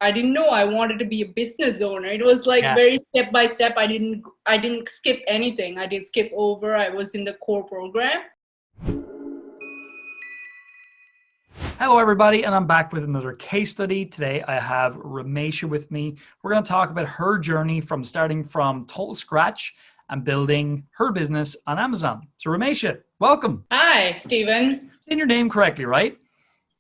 I didn't know I wanted to be a business owner. It was like Yeah. very step by step. I didn't skip anything. I didn't skip over. I was in the core program. Hello, everybody, and I'm back with another case study. Today, I have Ramesha with me. We're going to talk about her journey from starting from total scratch and building her business on Amazon. So, Ramesha, welcome. Hi, Stephen. Saying your name correctly, right?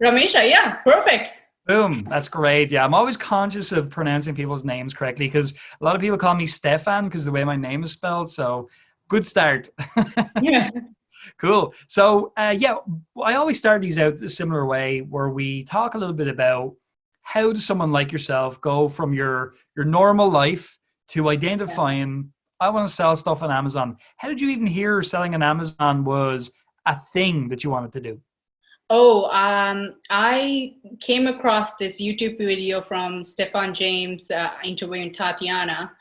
Ramesha, yeah, perfect. Boom. That's great. Yeah, I'm always conscious of pronouncing people's names correctly because a lot of people call me Stefan because the way my name is spelled. So, good start. Yeah. Cool. So, yeah, I always start these out a similar way where we talk a little bit about how does someone like yourself go from your normal life to identifying, I want to sell stuff on Amazon. How did you even hear selling on Amazon was a thing that you wanted to do? Oh, I came across this YouTube video from Stefan James interviewing Tatiana,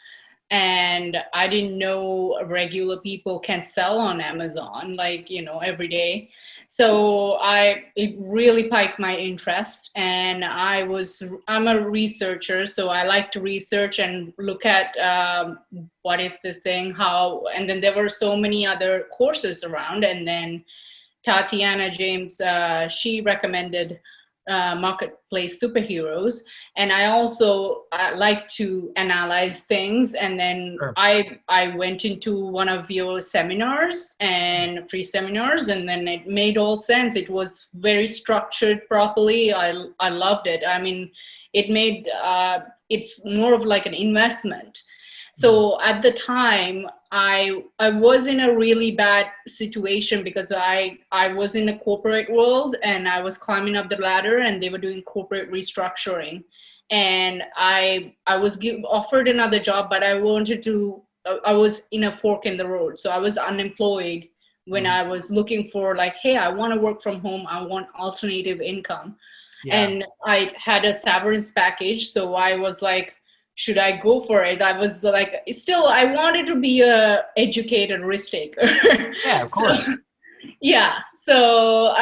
and I didn't know regular people can sell on Amazon, like, every day. So it really piqued my interest, and I'm a researcher, so I like to research and look at what is this thing, how, and then there were so many other courses around, and then Tatiana James, she recommended Marketplace Superheroes. And I also like to analyze things. And then Sure. I went into one of your seminars and free seminars, and then it made all sense. It was very structured properly. I loved it. I mean, it's more of like an investment. So at the time, I was in a really bad situation because I was in the corporate world and I was climbing up the ladder, and they were doing corporate restructuring, and I was offered another job, but I was in a fork in the road. So I was unemployed when I was looking for, like, hey, I want to work from home. I want alternative income. Yeah. And I had a severance package. So I was like, should I go for it? I was like, still, I wanted to be a educated risk taker. Yeah, of course. So, yeah. So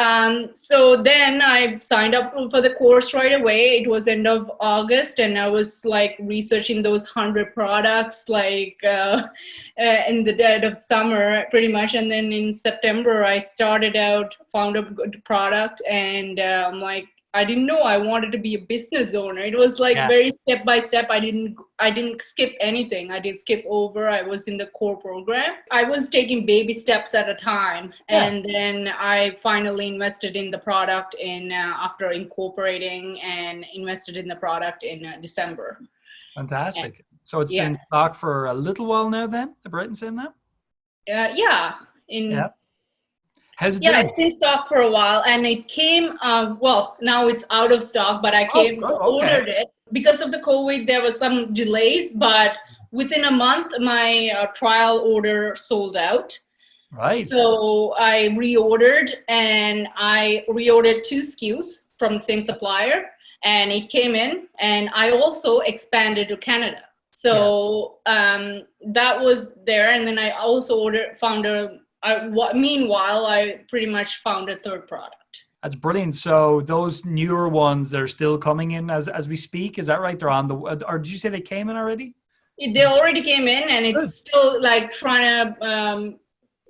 then I signed up for the course right away. It was end of August, and I was like researching those 100 products, like in the dead of summer, pretty much. And then in September, I started out, found a good product, and I'm like, I didn't know I wanted to be a business owner. It was like Yeah. very step by step. I didn't skip anything. I didn't skip over. I was in the core program. I was taking baby steps at a time. Yeah. And then I finally invested in the product after incorporating, and invested in the product in December. Fantastic. So it's been in Yeah. stock for a little while now then, am I right in saying that? Yeah. Yeah. How's it Yeah, doing? it's in stock for a while, and it came. Well, now it's out of stock, but I Oh, good. Okay. ordered it because of the COVID. There was some delays, but within a month, my trial order sold out. Right. So I reordered, and I reordered 2 SKUs from the same supplier, and it came in. And I also expanded to Canada. So that was there, and then I also meanwhile, I pretty much found a third product. That's brilliant. So those newer ones, they're still coming in as we speak. Is that right? They're on the, or did you say they came in already? They already came in, and Good. it's still like trying to,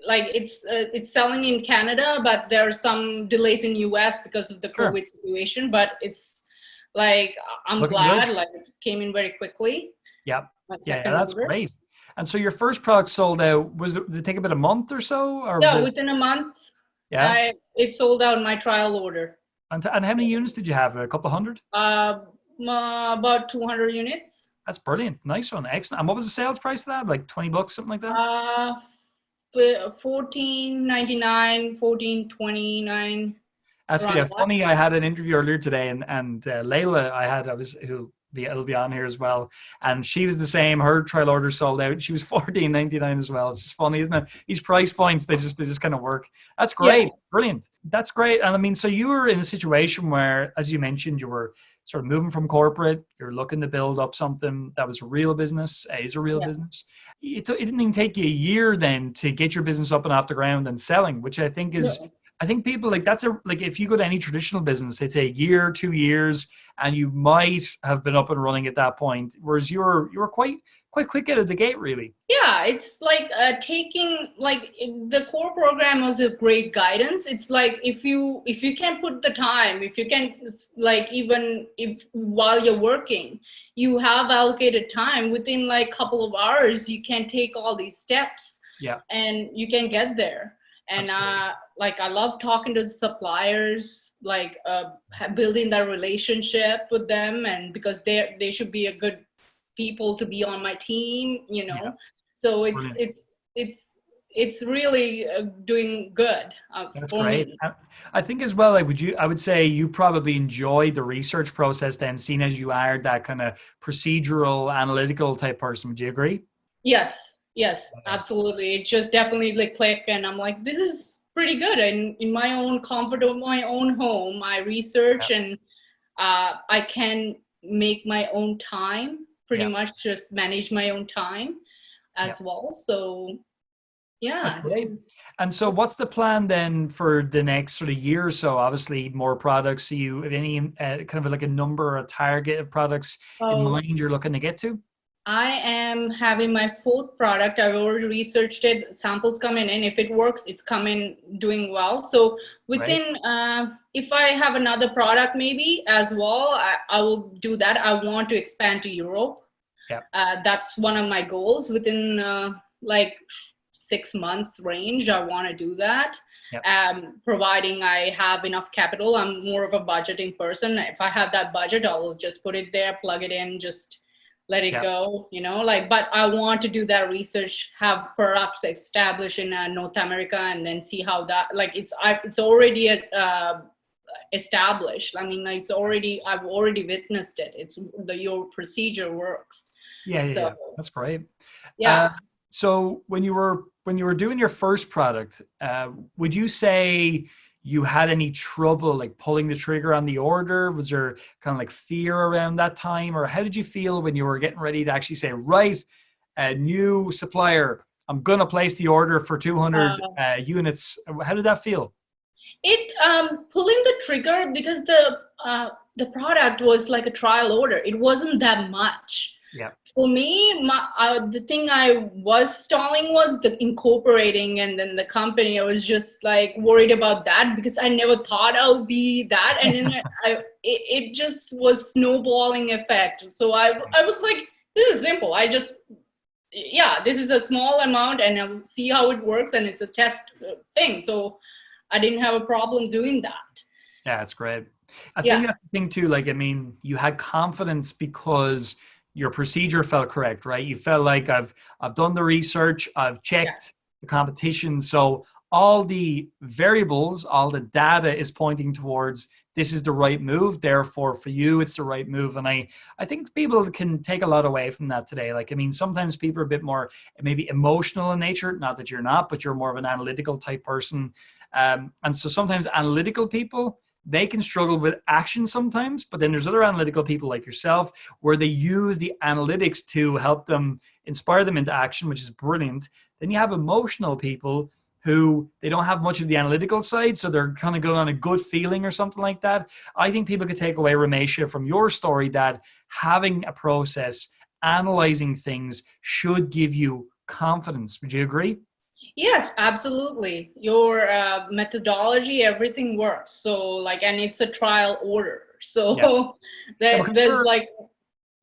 like it's selling in Canada, but there are some delays in US because of the Sure. COVID situation. But it's like, I'm Looking glad, good. like, it came in very quickly. Yep. My Yeah, second that's order. great. And so your first product sold out, did it take about a month or so? Or was Yeah, it, within a month, yeah? it sold out my trial order. And how many units did you have? A couple of hundred? About 200 units. That's brilliant. Nice one. Excellent. And what was the sales price of that? Like $20, something like that? 14.99, 14.29, That's around yeah, that. funny. I had an interview earlier today, and Layla, who'll be on here as well, and she was the same. Her trial order sold out. She was $14.99 as well. It's just funny, isn't it? These price points, they just kind of work. That's Yeah. great, brilliant. That's great. And I mean, so you were in a situation where, as you mentioned, you were sort of moving from corporate. You're looking to build up something that was a real business, is a real Yeah. business. It didn't even take you a year then to get your business up and off the ground and selling, which I think is No. I think people like like if you go to any traditional business, they'd say a year, 2 years, and you might have been up and running at that point. Whereas you were quite quick out of the gate, really. Yeah, it's like taking like the core program was a great guidance. It's like if you can put the time, if you can like even if while you're working, you have allocated time within like couple of hours, you can take all these steps Yeah, and you can get there. And absolutely. like I love talking to the suppliers, like building that relationship with them, and because they should be a good people to be on my team, you Yeah, know. So it's brilliant. it's it's it's really doing good That's for great. me. I think as well, like I would say you probably enjoyed the research process then, seeing as you are that kind of procedural, analytical type person. Would you agree? Yes, yes, Yeah. absolutely. It just definitely like click, and I'm like, this is pretty good. And in my own comfort of my own home, I research and I can make my own time, pretty Yeah. much just manage my own time Yeah. as well. So That's yeah, this great. is And so what's the plan then for the next sort of year or so? Obviously, more products. So you have any kind of like a number or a target of products in oh, mind you're looking to get to? I am having my fourth product. I've already researched it. Samples coming in. If it works, it's coming doing well. So Right. within, if I have another product maybe as well, I will do that. I want to expand to Europe. Yeah. That's one of my goals within like 6 months range. I want to do that. Yeah. Providing I have enough capital. I'm more of a budgeting person. If I have that budget, I will just put it there, plug it in, just let it Yeah. go, you know, like, but I want to do that research, have perhaps established in North America, and then see how that, like, it's already established. I mean, like, I've already witnessed it. It's your procedure works. Yeah. Yeah. So Yeah. That's great. yeah. Uh, so when you were doing your first product, would you say you had any trouble like pulling the trigger on the order? Was there kind of like fear around that time, or how did you feel when you were getting ready to actually say, right, a new supplier, I'm gonna place the order for 200 Uh, units? How did that feel? it pulling the trigger because the product was like a trial order. It wasn't that much. Yeah, For me, the thing I was stalling was the incorporating, and then the company. I was just like worried about that because I never thought I'll be that, and then it just was snowballing effect. So I was like, this is simple. I just, yeah, this is a small amount, and I'll see how it works, and it's a test thing. So I didn't have a problem doing that. yeah, it's great. I Yeah, think that's the thing too. Like, I mean, you had confidence because your procedure felt correct, right? You felt like I've done the research, I've yeah, checked the competition, so all the variables, all the data is pointing towards this is the right move. Therefore, for you, it's the right move. And I think people can take a lot away from that today. Like, I mean, sometimes people are a bit more maybe emotional in nature. Not that you're not, but you're more of an analytical type person. And so sometimes analytical people, they can struggle with action sometimes, but then there's other analytical people like yourself where they use the analytics to help them inspire them into action, which is brilliant. Then you have emotional people who they don't have much of the analytical side, so they're kind of going on a good feeling or something like that. I think people could take away, Ramesha, from your story that having a process, analyzing things should give you confidence. Would you agree? yes, absolutely. Your methodology, everything works. So like, and it's a trial order. Yeah. So Yeah, that because there's you're like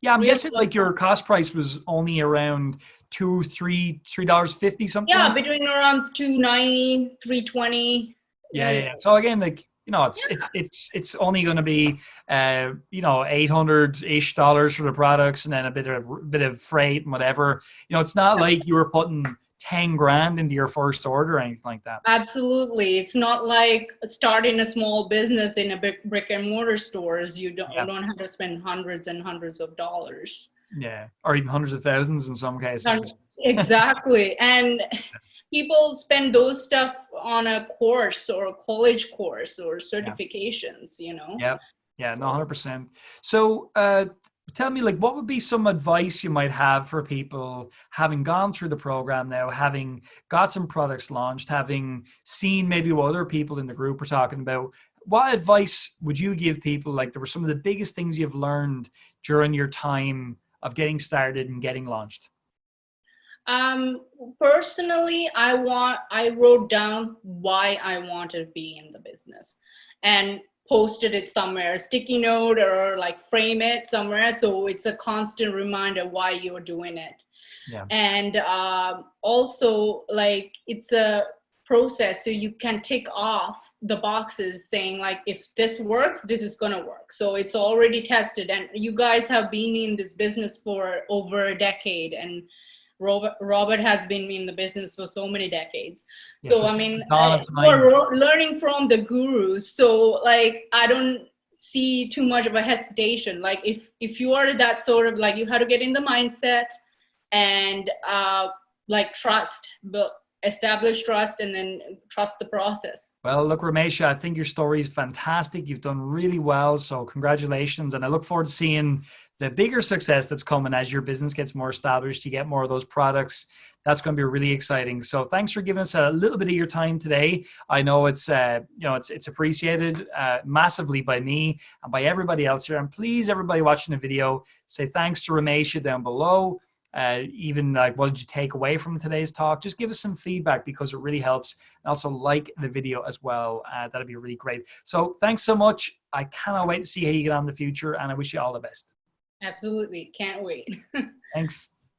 yeah, I'm real, guessing like your cost price was only around $3 50, something yeah, like that. between around 290, 320. Yeah, yeah, yeah. So again, like it's only going to be 800 ish dollars for the products, and then a bit of freight and whatever. It's not like you were putting 10 grand into your first order or anything like that. Absolutely. It's not like starting a small business in a big brick and mortar stores. You Yeah, don't have to spend hundreds and hundreds of dollars. yeah, or even hundreds of thousands in some cases. Exactly. And people spend those stuff on a course or a college course or Yeah. certifications, you know? Yeah, yeah, no, So 100%. So, Tell me, like, what would be some advice you might have for people having gone through the program now, having got some products launched, having seen maybe what other people in the group are talking about? What advice would you give people? Like, there were some of the biggest things you've learned during your time of getting started and getting launched. Personally, I wrote down why I wanted to be in the business and posted it somewhere, sticky note or like frame it somewhere. So it's a constant reminder why you're doing it. Yeah. And also like it's a process, so you can tick off the boxes saying like, if this works, this is going to work. So it's already tested, and you guys have been in this business for over a decade, and Robert has been in the business for so many decades. Yeah, So for I some mean, dawn of time. we're learning from the gurus. So like, I don't see too much of a hesitation. Like if you are that sort of like, you have to get in the mindset and like trust, but establish trust and then trust the process. Well, look, Ramesha, I think your story is fantastic. You've done really well. So congratulations. And I look forward to seeing the bigger success that's coming as your business gets more established. You get more of those products. That's going to be really exciting. So thanks for giving us a little bit of your time today. I know it's, it's appreciated massively by me and by everybody else here. And please, everybody watching the video, say thanks to Ramesha down below. Even like, what did you take away from today's talk? Just give us some feedback because it really helps. And also like the video as well. That'd be really great. So thanks so much. I cannot wait to see how you get on in the future, and I wish you all the best. Absolutely. Can't wait. Thanks.